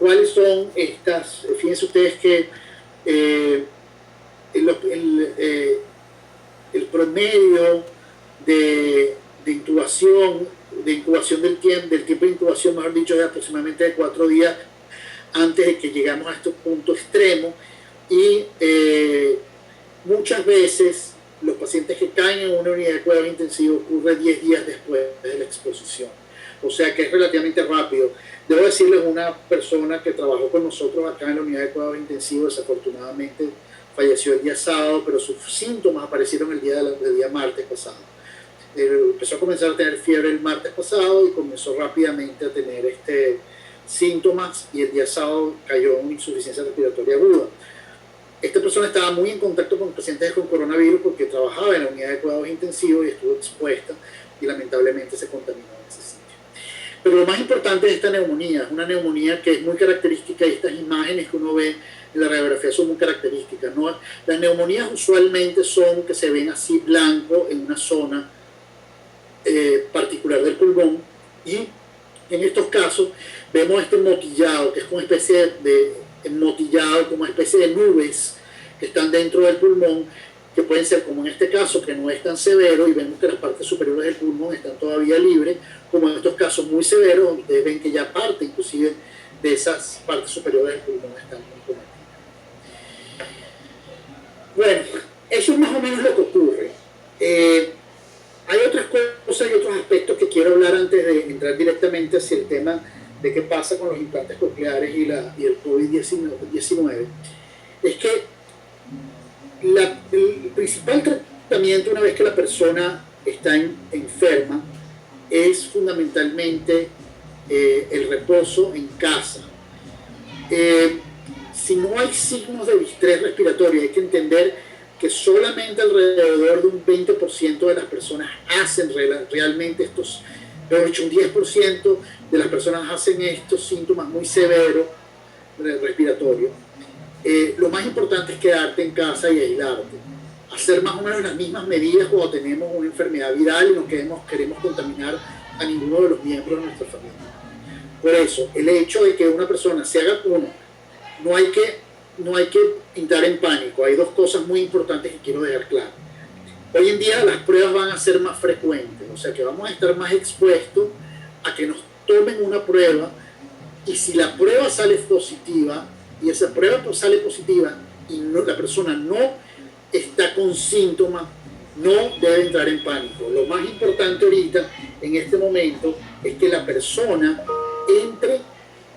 ¿Cuáles son estas? Fíjense ustedes que eh, el promedio de incubación, del tiempo de incubación, mejor dicho, es aproximadamente de 4 días antes de que llegamos a este punto extremo. Y muchas veces los pacientes que caen en una unidad de cuidados intensivos ocurre 10 días después de la exposición. O sea que es relativamente rápido. Debo decirles, una persona que trabajó con nosotros acá en la unidad de cuidados intensivos, desafortunadamente falleció el día sábado, pero sus síntomas aparecieron el día martes pasado. Empezó a comenzar a tener fiebre el martes pasado y comenzó rápidamente a tener síntomas, y el día sábado cayó en insuficiencia respiratoria aguda. Esta persona estaba muy en contacto con pacientes con coronavirus porque trabajaba en la unidad de cuidados intensivos y estuvo expuesta, y lamentablemente se contaminó en ese sitio. Pero lo más importante de esta neumonía es una neumonía que es muy característica, y estas imágenes que uno ve en la radiografía son muy características, ¿no? Las neumonías usualmente son que se ven así blanco en una zona particular del pulmón, y en estos casos vemos este motillado, que es como una especie de motillado, como una especie de nubes que están dentro del pulmón, que pueden ser, como en este caso, que no es tan severo, y vemos que las partes superiores del pulmón están todavía libres, como en estos casos muy severos, donde ustedes ven que ya parte inclusive de esas partes superiores del pulmón están muy cometidas. Bueno, eso es más o menos lo que ocurre. Hay otras cosas y otros aspectos que quiero hablar antes de entrar directamente hacia el tema de qué pasa con los implantes cocleares y el COVID-19. Es que el principal tratamiento una vez que la persona está enferma es fundamentalmente el reposo en casa. Si no hay signos de distrés respiratorio, hay que entender que solamente alrededor de un 20% de las personas hacen realmente estos, de hecho un 10% de las personas hacen estos síntomas muy severos respiratorios. Lo más importante es quedarte en casa y aislarte, hacer más o menos las mismas medidas cuando tenemos una enfermedad viral y no queremos contaminar a ninguno de los miembros de nuestra familia. Por eso, el hecho de que una persona se haga uno, no hay que entrar en pánico. Hay dos cosas muy importantes que quiero dejar claro. Hoy en día las pruebas van a ser más frecuentes, o sea que vamos a estar más expuestos a que nos tomen una prueba, y si la prueba sale positiva, y esa prueba sale positiva y la persona no está con síntomas, no debe entrar en pánico. Lo más importante ahorita, en este momento, es que la persona entre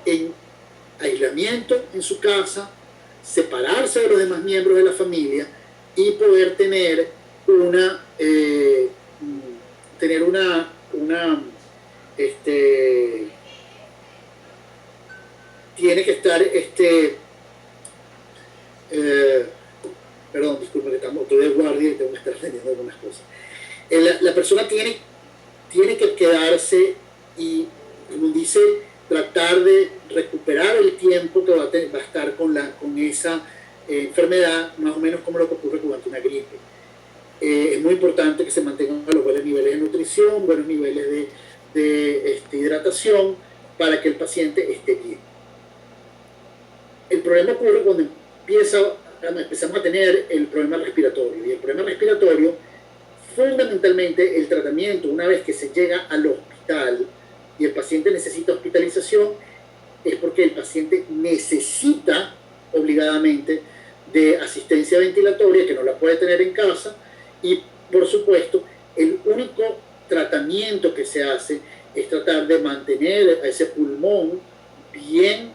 en aislamiento en su casa, separarse de los demás miembros de la familia y poder tener tiene que estar perdón, disculpen que estoy de guardia y tengo que estar leyendo algunas cosas. La persona tiene que quedarse y, como dice, tratar de recuperar el tiempo que va a estar con esa enfermedad, más o menos como lo que ocurre durante una gripe. Es muy importante que se mantengan los buenos niveles de nutrición, buenos niveles de hidratación, para que el paciente esté bien. El problema ocurre cuando empezamos a tener el problema respiratorio, y el problema respiratorio, fundamentalmente el tratamiento, una vez que se llega al hospital y el paciente necesita hospitalización, es porque el paciente necesita obligadamente de asistencia ventilatoria, que no la puede tener en casa, y por supuesto el único tratamiento que se hace es tratar de mantener a ese pulmón bien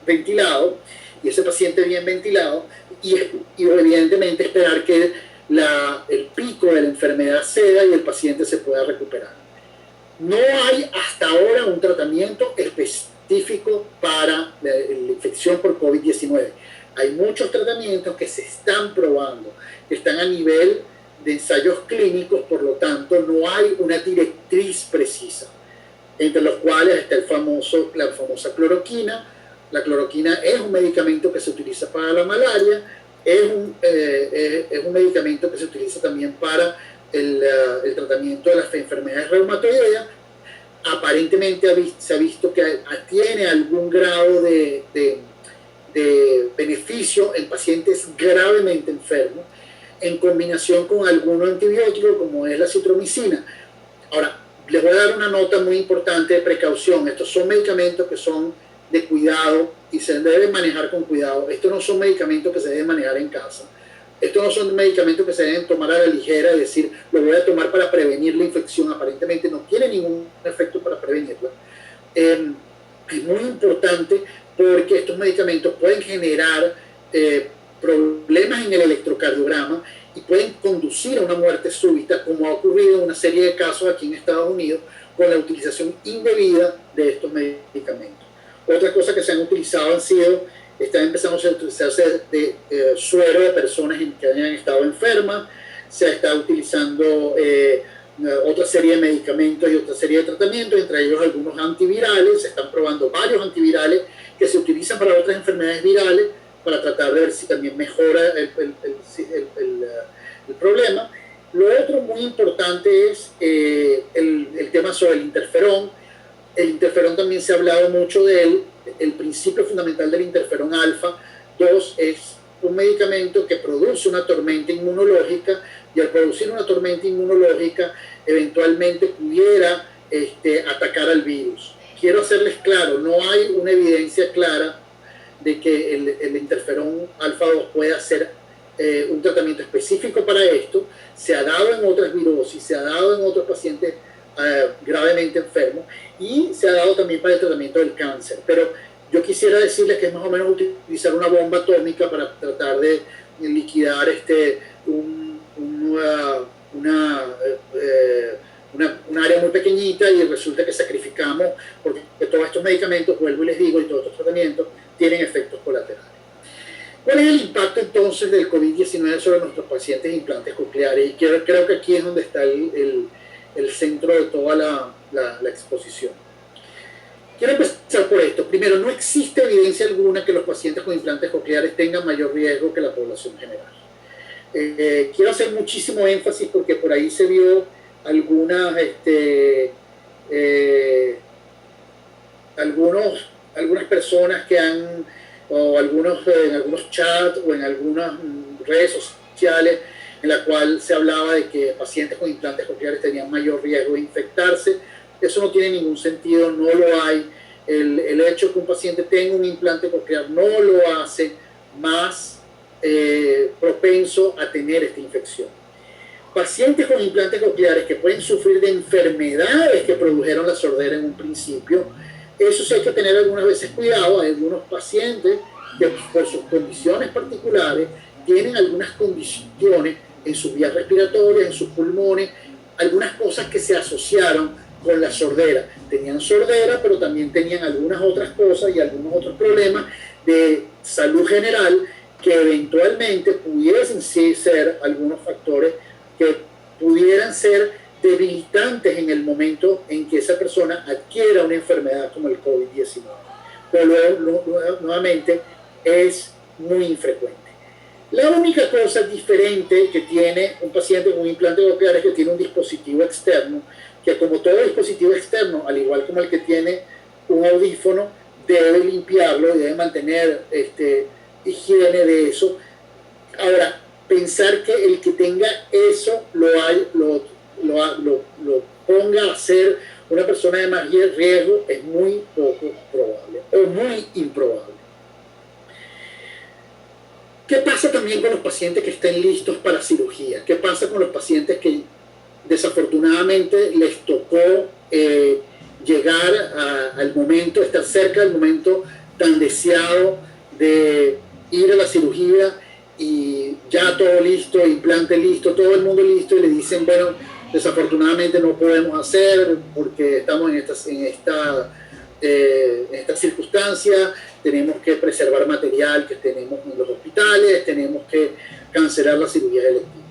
ventilado, y ese paciente bien ventilado, y evidentemente esperar que el pico de la enfermedad ceda y el paciente se pueda recuperar. No hay hasta ahora un tratamiento específico para la infección por COVID-19. Hay muchos tratamientos que se están probando, que están a nivel de ensayos clínicos, por lo tanto no hay una directriz precisa, entre los cuales está la famosa cloroquina. La cloroquina es un medicamento que se utiliza para la malaria, es un medicamento que se utiliza también para el tratamiento de las enfermedades reumatoideas, aparentemente se ha visto que tiene algún grado de beneficio en pacientes gravemente enfermos, en combinación con algún antibiótico como es la citromicina. Ahora, les voy a dar una nota muy importante de precaución. Estos son medicamentos que son de cuidado y se deben manejar con cuidado. Estos no son medicamentos que se deben manejar en casa. Estos no son medicamentos que se deben tomar a la ligera y decir, lo voy a tomar para prevenir la infección. Aparentemente no tiene ningún efecto para prevenirla. Es muy importante porque estos medicamentos pueden generar problemas en el electrocardiograma y pueden conducir a una muerte súbita, como ha ocurrido en una serie de casos aquí en Estados Unidos con la utilización indebida de estos medicamentos. Otras cosas que se han utilizado están empezando a utilizarse de suero de personas que hayan estado enfermas, se está utilizando otra serie de medicamentos y otra serie de tratamientos, entre ellos algunos antivirales. Se están probando varios antivirales que se utilizan para otras enfermedades virales para tratar de ver si también mejora el problema. Lo otro muy importante es el tema sobre el interferón. El interferón también se ha hablado mucho de él. El principio fundamental del interferón alfa 2 es un medicamento que produce una tormenta inmunológica, y al producir una tormenta inmunológica eventualmente pudiera atacar al virus. Quiero hacerles claro, no hay una evidencia clara de que el interferón alfa 2 pueda ser un tratamiento específico para esto. Se ha dado en otras virosis, se ha dado en otros pacientes gravemente enfermos, y se ha dado también para el tratamiento del cáncer. Pero yo quisiera decirles que es más o menos utilizar una bomba atómica para tratar de liquidar un área muy pequeñita, y resulta que sacrificamos, porque todos estos medicamentos, vuelvo y les digo, y todos estos tratamientos tienen efectos colaterales. ¿Cuál es el impacto entonces del COVID-19 sobre nuestros pacientes de implantes cocleares? Y creo que aquí es donde está el centro de toda la exposición. Quiero empezar por esto. Primero, no existe evidencia alguna que los pacientes con implantes cocleares tengan mayor riesgo que la población general. Quiero hacer muchísimo énfasis porque por ahí se vio algunas personas que han, o en algunos chats o en algunas redes sociales, en la cual se hablaba de que pacientes con implantes cocleares tenían mayor riesgo de infectarse. Eso no tiene ningún sentido, no lo hay. El hecho de que un paciente tenga un implante coclear no lo hace más propenso a tener esta infección. Pacientes con implantes cocleares que pueden sufrir de enfermedades que produjeron la sordera en un principio, eso sí hay que tener algunas veces cuidado. Hay algunos pacientes que por sus condiciones particulares tienen algunas condiciones en sus vías respiratorias, en sus pulmones, algunas cosas que se asociaron con la sordera. Tenían sordera, pero también tenían algunas otras cosas y algunos otros problemas de salud general que eventualmente pudiesen ser algunos factores que pudieran ser debilitantes en el momento en que esa persona adquiera una enfermedad como el COVID-19. Pero nuevamente es muy infrecuente. La única cosa diferente que tiene un paciente con un implante coclear es que tiene un dispositivo externo, que como todo dispositivo externo, al igual como el que tiene un audífono, debe limpiarlo y debe mantener higiene de eso. Ahora, pensar que el que tenga eso lo ponga a ser una persona de más riesgo es muy poco probable, o muy improbable. ¿Qué pasa también con los pacientes que estén listos para cirugía? ¿Qué pasa con los pacientes que desafortunadamente les tocó llegar al momento, estar cerca del momento tan deseado de ir a la cirugía y ya todo listo, implante listo, todo el mundo listo, y le dicen, bueno, desafortunadamente no podemos hacer porque estamos en esta circunstancia, tenemos que preservar material que tenemos en los hospitales, tenemos que cancelar la cirugía electiva.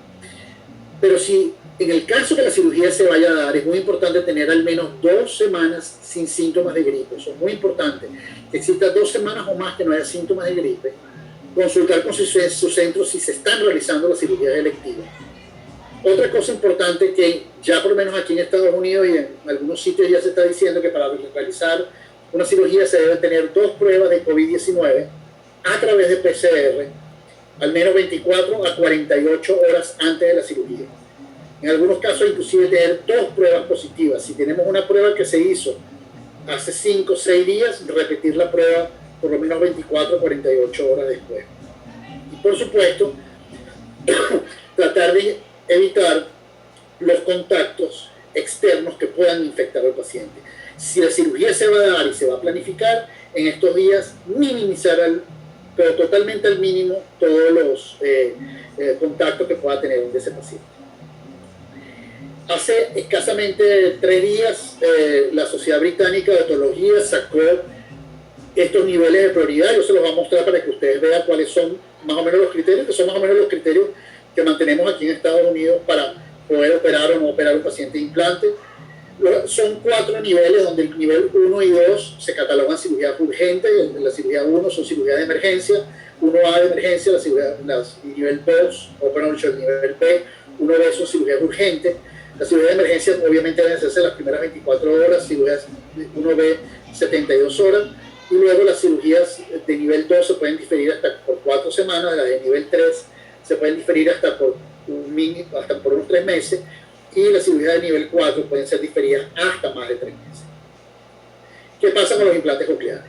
Pero si en el caso que la cirugía se vaya a dar, es muy importante tener al menos 2 semanas sin síntomas de gripe. Eso es muy importante, que exista 2 semanas o más que no haya síntomas de gripe. Consultar con su centro si se están realizando las cirugías electivas. Otra cosa importante que ya por lo menos aquí en Estados Unidos y en algunos sitios ya se está diciendo que para realizar una cirugía se deben tener 2 pruebas de COVID-19 a través de PCR, al menos 24 a 48 horas antes de la cirugía. En algunos casos inclusive tener 2 pruebas positivas. Si tenemos una prueba que se hizo hace 5 o 6 días, repetir la prueba por lo menos 24 o 48 horas después. Y por supuesto, tratar de evitar los contactos externos que puedan infectar al paciente. Si la cirugía se va a dar y se va a planificar, en estos días minimizar, pero totalmente al mínimo, todos los contactos que pueda tener ese paciente. Hace escasamente 3 días, la Sociedad Británica de Otología sacó estos niveles de prioridad. Yo se los voy a mostrar para que ustedes vean cuáles son más o menos los criterios, que son más o menos los criterios que mantenemos aquí en Estados Unidos para poder operar o no operar un paciente de implante. Son 4 niveles, donde el nivel 1 y 2 se catalogan cirugías urgentes. La cirugía 1 son cirugías de emergencia, 1A de emergencia, y nivel 2, o perdón, el nivel B, 1B son cirugías urgentes. Las cirugías de emergencia obviamente deben hacerse las primeras 24 horas, cirugías 1B 72 horas, y luego las cirugías de nivel 2 se pueden diferir hasta por 4 semanas, las de nivel 3 se pueden diferir hasta por unos 3 meses, y las cirugías de nivel 4 pueden ser diferidas hasta más de 3 meses. ¿Qué pasa con los implantes cocleares?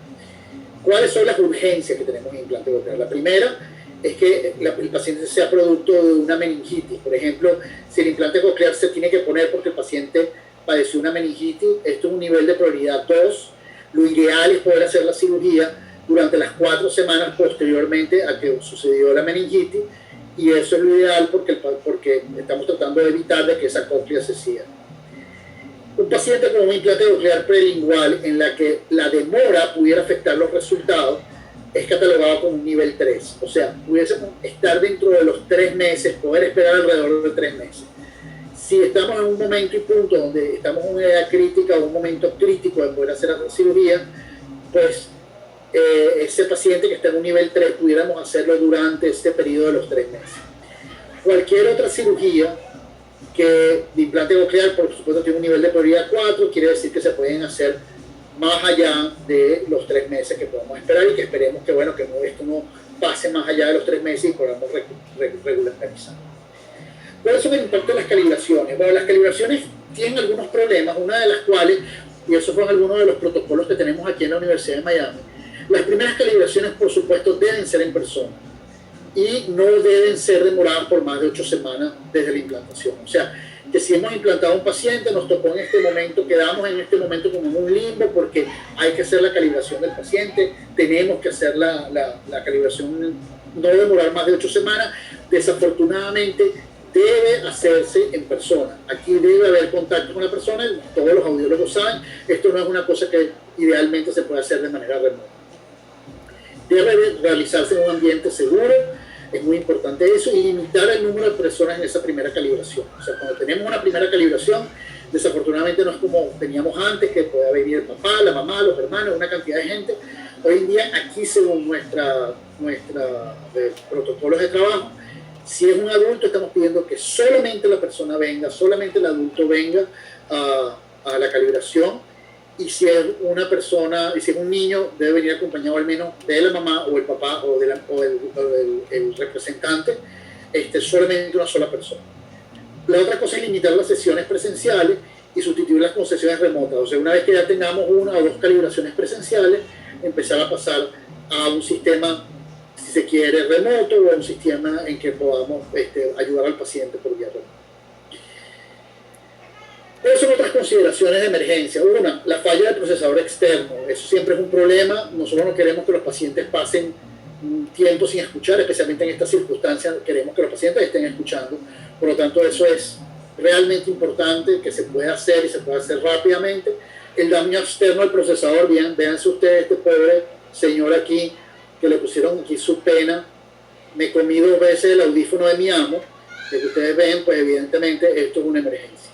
¿Cuáles son las urgencias que tenemos en implantes cocleares? La primera es que el paciente sea producto de una meningitis. Por ejemplo, si el implante coclear se tiene que poner porque el paciente padeció una meningitis, esto es un nivel de prioridad 2. Lo ideal es poder hacer la cirugía durante las 4 semanas posteriormente a que sucedió la meningitis, y eso es lo ideal porque estamos tratando de evitar de que esa cóclea se cierre. Un paciente con un implante coclear prelingual en la que la demora pudiera afectar los resultados es catalogado como un nivel 3, o sea, pudiese estar dentro de los 3 meses, poder esperar alrededor de 3 meses. Si estamos en un momento y punto donde estamos en una edad crítica o un momento crítico de poder hacer la cirugía, pues ese paciente que está en un nivel 3 pudiéramos hacerlo durante este periodo de los 3 meses. Cualquier otra cirugía de implante coclear, por supuesto, tiene un nivel de prioridad 4, quiere decir que se pueden hacer más allá de los 3 meses que podemos esperar, y que esperemos que, bueno, que esto no pase más allá de los 3 meses y podamos regularizar. ¿Cuáles son el impacto de las calibraciones? Bueno, las calibraciones tienen algunos problemas, una de las cuales, y esos son algunos de los protocolos que tenemos aquí en la Universidad de Miami. Las primeras calibraciones, por supuesto, deben ser en persona y no deben ser demoradas por más de 8 semanas desde la implantación. O sea, que si hemos implantado a un paciente, nos tocó en este momento, quedamos en este momento como en un limbo porque hay que hacer la calibración del paciente, tenemos que hacer la calibración, no demorar más de 8 semanas. Desafortunadamente, debe hacerse en persona. Aquí debe haber contacto con la persona, todos los audiólogos saben, esto no es una cosa que idealmente se puede hacer de manera remota. Debe realizarse en un ambiente seguro, es muy importante eso, y limitar el número de personas en esa primera calibración. O sea, cuando tenemos una primera calibración, desafortunadamente no es como teníamos antes, que puede venir el papá, la mamá, los hermanos, una cantidad de gente. Hoy en día, aquí según nuestra protocolos de trabajo, si es un adulto, estamos pidiendo que solamente la persona venga, solamente el adulto venga a la calibración, y si es una persona, y si es un niño, debe venir acompañado al menos de la mamá o el papá o el representante, solamente una sola persona. La otra cosa es limitar las sesiones presenciales y sustituirlas con sesiones remotas. O sea, una vez que ya tengamos 1 o 2 calibraciones presenciales, empezar a pasar a un sistema, si se quiere, remoto, o a un sistema en que podamos ayudar al paciente por vía remota. ¿Cuáles son otras consideraciones de emergencia? Una, la falla del procesador externo. Eso siempre es un problema. Nosotros no queremos que los pacientes pasen un tiempo sin escuchar, especialmente en estas circunstancias. Queremos que los pacientes estén escuchando. Por lo tanto, eso es realmente importante, que se pueda hacer y se pueda hacer rápidamente. El daño externo al procesador, bien, véanse ustedes, este pobre señor aquí, que le pusieron aquí su pena. Me comí 2 veces el audífono de mi amo. Que ustedes ven, pues evidentemente esto es una emergencia.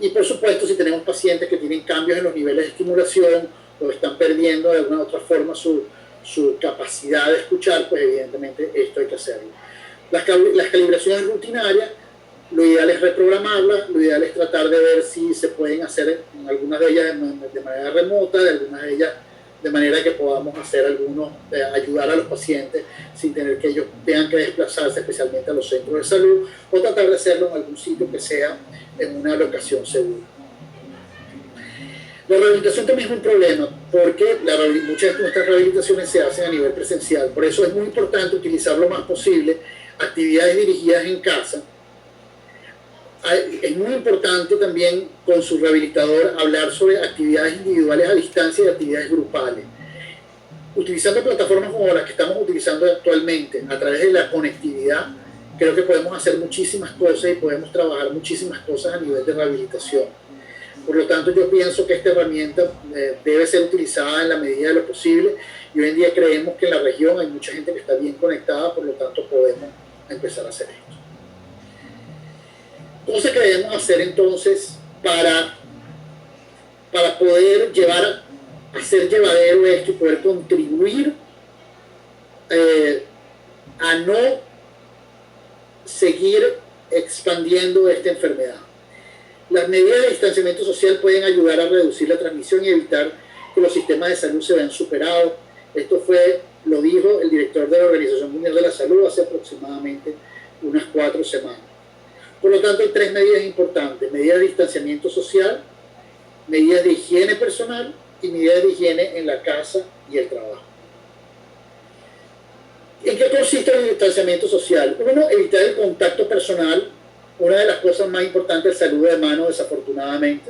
Y por supuesto, si tenemos pacientes que tienen cambios en los niveles de estimulación o están perdiendo de alguna u otra forma su capacidad de escuchar, pues evidentemente esto hay que hacerlo. Las calibraciones rutinarias lo ideal es reprogramarla, lo ideal es tratar de ver si se pueden hacer en algunas de ellas de manera remota, de algunas de ellas de manera que podamos hacer algunos, ayudar a los pacientes sin tener que ellos tengan que desplazarse especialmente a los centros de salud, o tratar de hacerlo en algún sitio que sea en una locación segura. La rehabilitación también es un problema porque muchas de nuestras rehabilitaciones se hacen a nivel presencial, por eso es muy importante utilizar lo más posible actividades dirigidas en casa. Es muy importante también con su rehabilitador hablar sobre actividades individuales a distancia y actividades grupales. Utilizando plataformas como las que estamos utilizando actualmente, a través de la conectividad, creo que podemos hacer muchísimas cosas y podemos trabajar muchísimas cosas a nivel de rehabilitación. Por lo tanto, yo pienso que esta herramienta debe ser utilizada en la medida de lo posible, y hoy en día creemos que en la región hay mucha gente que está bien conectada, por lo tanto podemos empezar a hacer esto. Cosas que debemos hacer entonces para poder hacer llevadero esto y poder contribuir a no seguir expandiendo esta enfermedad. Las medidas de distanciamiento social pueden ayudar a reducir la transmisión y evitar que los sistemas de salud se vean superados. Esto lo dijo el director de la Organización Mundial de la Salud hace aproximadamente unas 4 semanas. Por lo tanto, hay 3 medidas importantes: medidas de distanciamiento social, medidas de higiene personal y medidas de higiene en la casa y el trabajo. ¿En qué consiste el distanciamiento social? 1, evitar el contacto personal, una de las cosas más importantes del saludo de mano, desafortunadamente.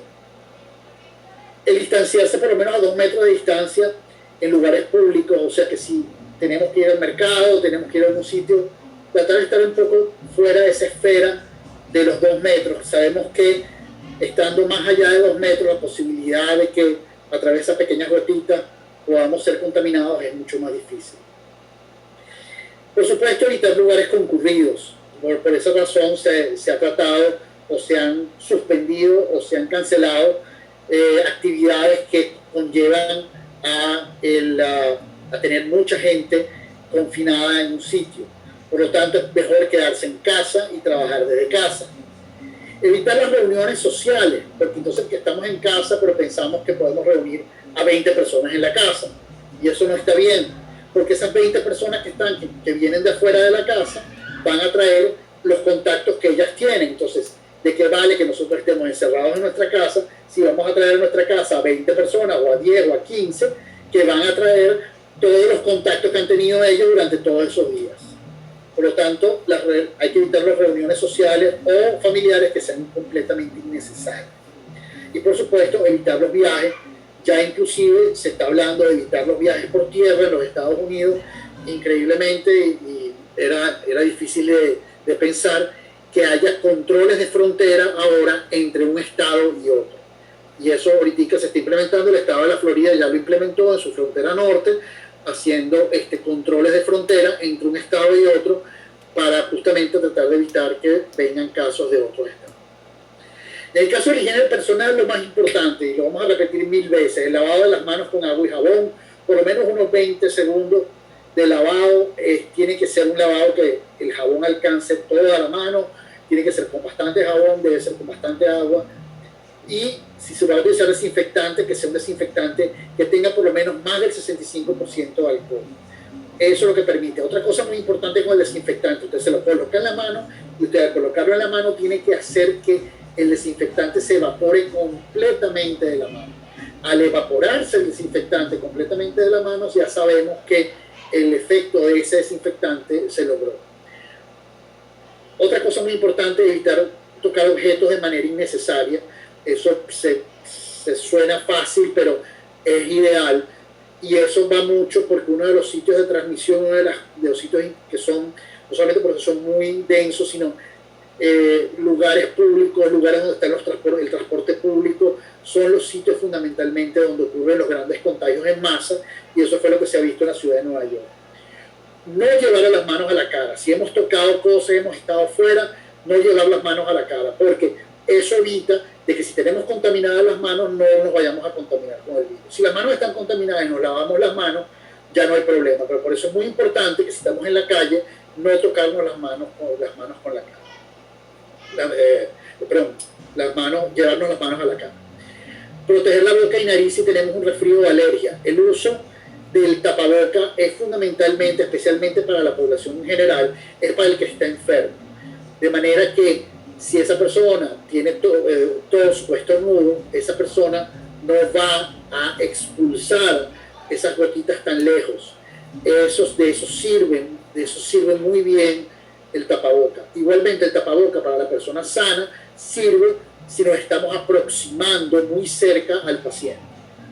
El distanciarse por lo menos a 2 metros de distancia en lugares públicos, o sea que si tenemos que ir al mercado, tenemos que ir a algún sitio, tratar de estar un poco fuera de esa esfera de los 2 metros. Sabemos que estando más allá de 2 metros, la posibilidad de que a través de esa pequeña gotita podamos ser contaminados es mucho más difícil. Por supuesto, evitar lugares concurridos. Por esa razón se ha tratado, o se han suspendido o se han cancelado actividades que conllevan a tener mucha gente confinada en un sitio. Por lo tanto, es mejor quedarse en casa y trabajar desde casa. Evitar las reuniones sociales, porque entonces que estamos en casa, pero pensamos que podemos reunir a 20 personas en la casa. Y eso no está bien, porque esas 20 personas que vienen de afuera de la casa van a traer los contactos que ellas tienen. Entonces, ¿de qué vale que nosotros estemos encerrados en nuestra casa si vamos a traer a nuestra casa a 20 personas, o a 10 o a 15, que van a traer todos los contactos que han tenido ellos durante todos esos días? Por lo tanto, hay que evitar las reuniones sociales o familiares que sean completamente innecesarias. Y por supuesto, evitar los viajes. Ya inclusive se está hablando de evitar los viajes por tierra en los Estados Unidos, increíblemente, y era difícil de pensar que haya controles de frontera ahora entre un estado y otro. Y eso ahorita se está implementando. El estado de la Florida ya lo implementó en su frontera norte, haciendo controles de frontera entre un estado y otro para justamente tratar de evitar que vengan casos de otros estados. En el caso de la higiene personal, lo más importante, y lo vamos a repetir 1000 veces, el lavado de las manos con agua y jabón, por lo menos unos 20 segundos de lavado. Tiene que ser un lavado que el jabón alcance toda la mano, tiene que ser con bastante jabón, debe ser con bastante agua, y si se va a utilizar desinfectante, que sea un desinfectante que tenga por lo menos más del 65% de alcohol. Eso es lo que permite. Otra cosa muy importante con el desinfectante: usted se lo coloca en la mano, y usted al colocarlo en la mano tiene que hacer que el desinfectante se evapore completamente de la mano. Al evaporarse el desinfectante completamente de la mano, ya sabemos que el efecto de ese desinfectante se logró. Otra cosa muy importante es evitar tocar objetos de manera innecesaria. Eso se suena fácil, pero es ideal, y eso va mucho porque uno de los sitios de transmisión, uno de los sitios que son, no solamente porque son muy densos, sino lugares públicos, lugares donde está el transporte público, son los sitios fundamentalmente donde ocurren los grandes contagios en masa, y eso fue lo que se ha visto en la ciudad de Nueva York. No llevar las manos a la cara. Si hemos tocado cosas, hemos estado afuera, no llevar las manos a la cara, porque eso evita de que si tenemos contaminadas las manos no nos vayamos a contaminar con el virus. Si las manos están contaminadas y nos lavamos las manos, ya no hay problema, pero por eso es muy importante que si estamos en la calle, no tocarnos las manos con la cara. perdón, las manos, llevarnos las manos a la cara. Proteger la boca y nariz si tenemos un resfrío o alergia. El uso del tapaboca es fundamentalmente, especialmente para la población en general, es para el que está enfermo. De manera que si esa persona tiene tos o estornudo, esa persona no va a expulsar esas gotitas tan lejos. De eso sirve muy bien el tapaboca. Igualmente el tapaboca para la persona sana sirve si nos estamos aproximando muy cerca al paciente.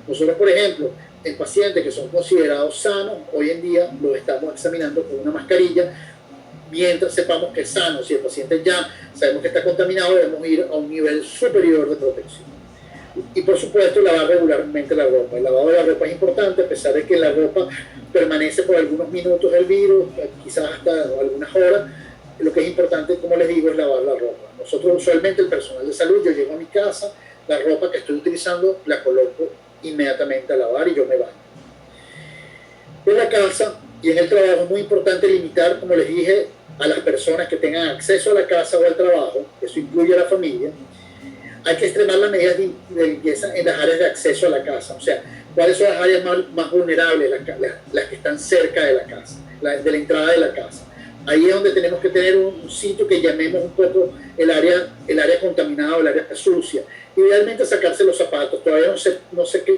Nosotros, por ejemplo, en pacientes que son considerados sanos, hoy en día los estamos examinando con una mascarilla, mientras sepamos que es sano. Si el paciente ya sabemos que está contaminado, debemos ir a un nivel superior de protección. Y por supuesto, lavar regularmente la ropa. El lavado de la ropa es importante, a pesar de que la ropa permanece por algunos minutos el virus, quizás hasta algunas horas. Lo que es importante, como les digo, es lavar la ropa. Nosotros usualmente, el personal de salud, yo llego a mi casa, la ropa que estoy utilizando la coloco inmediatamente a lavar y yo me baño. En la casa y en el trabajo es muy importante limitar, como les dije, a las personas que tengan acceso a la casa o al trabajo, eso incluye a la familia. Hay que extremar las medidas de limpieza en las áreas de acceso a la casa, o sea, cuáles son las áreas más vulnerables, las que están cerca de la casa, de la entrada de la casa. Ahí es donde tenemos que tener un sitio que llamemos un poco el área contaminada o el área sucia. Idealmente sacarse los zapatos. Todavía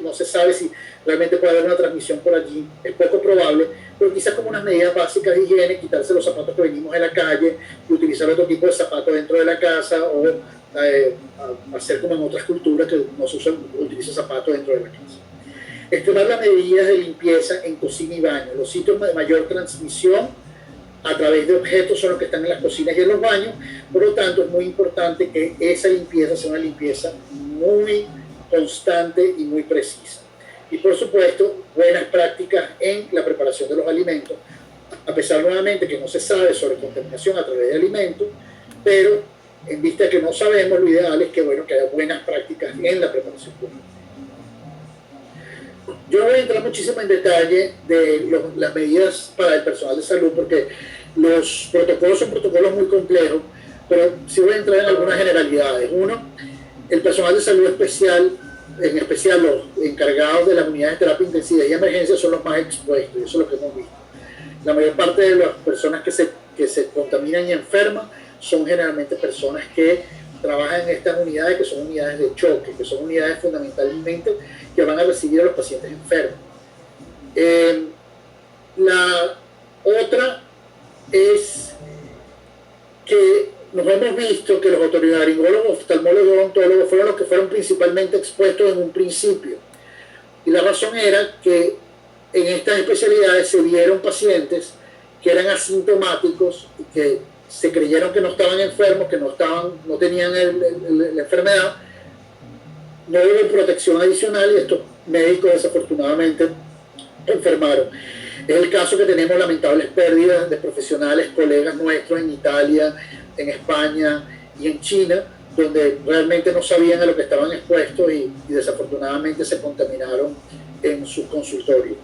no se sabe si realmente puede haber una transmisión por allí. Es poco probable, pero quizás como unas medidas básicas de higiene, quitarse los zapatos que venimos en la calle y utilizar otro tipo de zapatos dentro de la casa, o hacer como en otras culturas que no se utiliza zapatos dentro de la casa. Extremar las medidas de limpieza en cocina y baño. Los sitios de mayor transmisión a través de objetos son los que están en las cocinas y en los baños. Por lo tanto, es muy importante que esa limpieza sea una limpieza muy constante y muy precisa. Y por supuesto, buenas prácticas en la preparación de los alimentos, a pesar nuevamente que no se sabe sobre contaminación a través de alimentos, pero en vista de que no sabemos, lo ideal es que, bueno, que haya buenas prácticas en la preparación. Yo no voy a entrar muchísimo en detalle de las medidas para el personal de salud, porque los protocolos son protocolos muy complejos, pero sí voy a entrar en algunas generalidades. Uno, el personal de salud especial, en especial los encargados de las unidades de terapia intensiva y emergencia, son los más expuestos, y eso es lo que hemos visto. La mayor parte de las personas que se contaminan y enferman son generalmente personas que trabajan en estas unidades, que son unidades de choque, que son unidades fundamentalmente que van a recibir a los pacientes enfermos. La otra es que nos hemos visto que los otorrinolaringólogos, oftalmólogos y odontólogos fueron los que fueron principalmente expuestos en un principio. Y la razón era que en estas especialidades se vieron pacientes que eran asintomáticos y que se creyeron que no estaban enfermos, que no tenían la enfermedad. No hubo protección adicional y estos médicos desafortunadamente enfermaron. Es el caso que tenemos lamentables pérdidas de profesionales, colegas nuestros en Italia, en España y en China, donde realmente no sabían a lo que estaban expuestos y desafortunadamente se contaminaron en sus consultorios.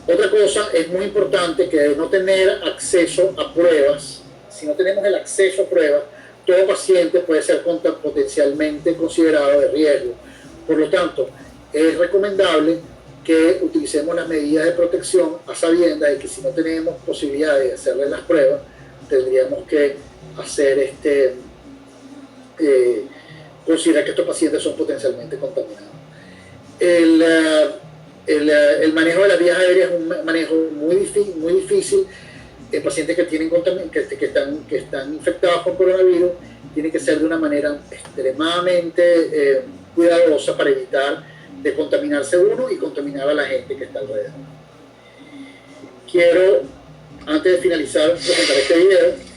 Otra cosa es muy importante, que es no tener acceso a pruebas. Si no tenemos el acceso a pruebas, todo paciente puede ser potencialmente considerado de riesgo. Por lo tanto, es recomendable que utilicemos las medidas de protección a sabiendas de que si no tenemos posibilidad de hacerle las pruebas, tendríamos que hacer considerar que estos pacientes son potencialmente contaminados. El manejo de las vías aéreas es un manejo muy difícil. Pacientes que están infectados con coronavirus tienen que ser de una manera extremadamente cuidadosa para evitar de contaminarse uno y contaminar a la gente que está alrededor. Quiero, antes de finalizar, presentar este video.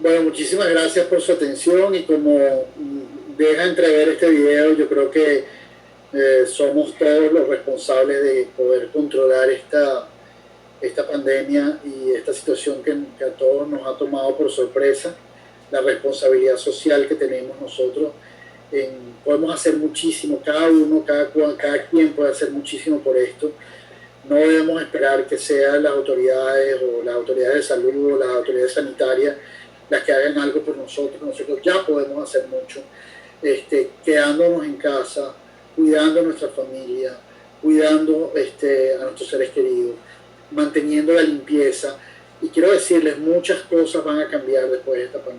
Bueno, muchísimas gracias por su atención y como deja entrever este video, yo creo que somos todos los responsables de poder controlar esta pandemia y esta situación que a todos nos ha tomado por sorpresa, la responsabilidad social que tenemos nosotros. Podemos hacer muchísimo, cada uno, cada quien puede hacer muchísimo por esto. No debemos esperar que sean las autoridades o las autoridades de salud o las autoridades sanitarias las que hagan algo por nosotros. Nosotros ya podemos hacer mucho, quedándonos en casa, cuidando a nuestra familia, cuidando a nuestros seres queridos, manteniendo la limpieza. Y quiero decirles, muchas cosas van a cambiar después de esta pandemia.